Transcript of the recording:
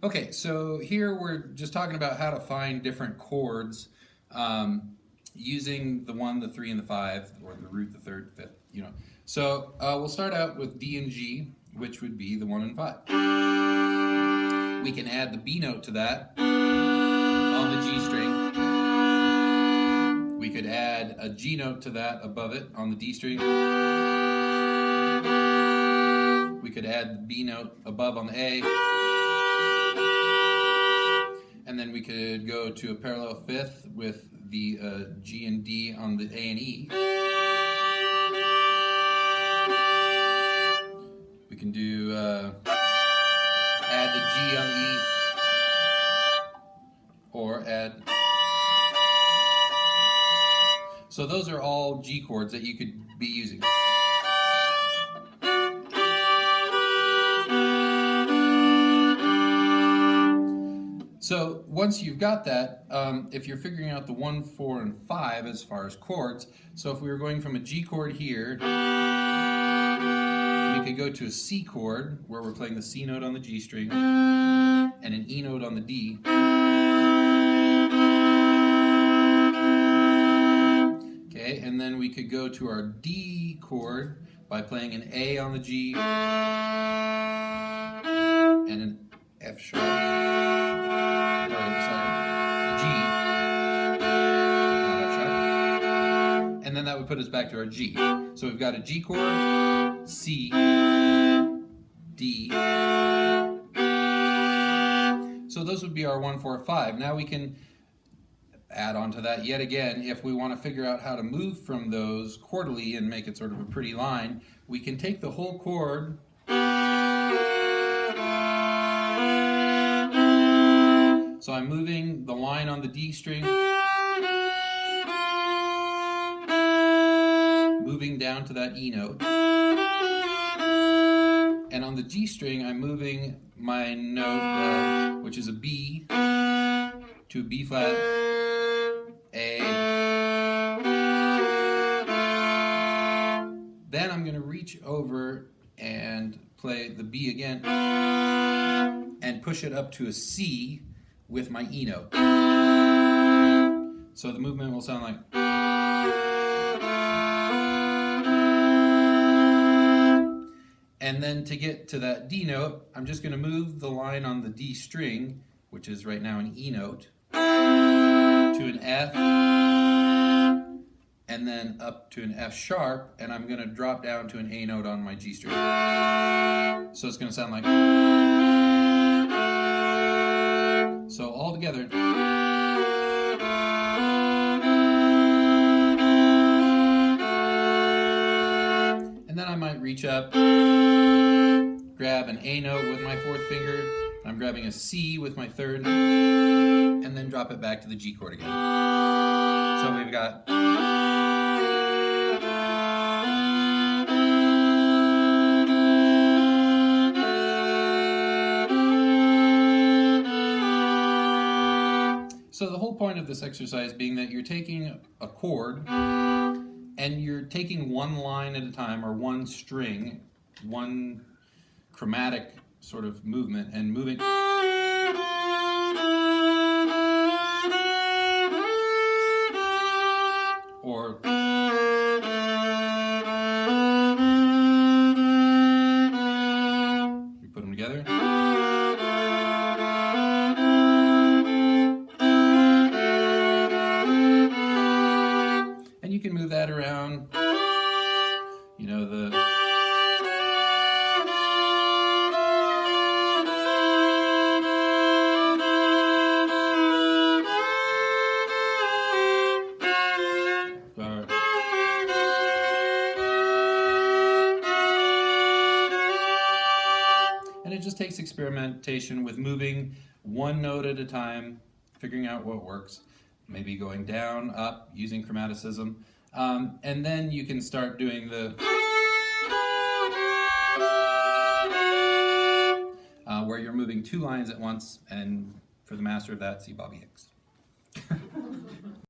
Okay, so here we're just talking about how to find different chords using the 1, the 3, and the 5, or the root, the 3rd, 5th, you know. So we'll start out with D and G, which would be the 1 and 5. We can add the B note to that on the G string. We could add a G note to that above it on the D string. We could add the B note above on the A. And then we could go to a parallel 5th with the G and D on the A and E. We can do add the G on the E, or add. So those are all G chords that you could be using. So once you've got that, if you're figuring out the 1, 4, and 5 as far as chords, so if we were going from a G chord here, we could go to a C chord where we're playing the C note on the G string and an E note on the D. Okay, and then we could go to our D chord by playing an A on the G and an F sharp. And then that would put us back to our G. So we've got a G chord, C, D. So those would be our 1, 4, 5. Now we can add on to that yet again. If we want to figure out how to move from those chordally and make it sort of a pretty line, we can take the whole chord so I'm moving the line on the D string, moving down to that E note. And on the G string, I'm moving my note, which is a B, to a B flat, A. Then I'm going to reach over and play the B again and push it up to a C with my E note. So the movement will sound like. And then to get to that D note, I'm just going to move the line on the D string, which is right now an E note, to an F, and then up to an F sharp, and I'm going to drop down to an A note on my G string. So it's going to sound like. So all together. And then I might reach up, grab an A note with my 4th finger, I'm grabbing a C with my 3rd, and then drop it back to the G chord again. So we've got. So the whole point of this exercise being that you're taking a chord and you're taking one line at a time, or one string, one chromatic sort of movement, and moving. Or. We put them together. And you can move that around, you know, the. And it just takes experimentation with moving one note at a time, figuring out what works, maybe going down, up, using chromaticism, and then you can start doing the where you're moving 2 lines at once, and for the master of that, see Bobby Hicks.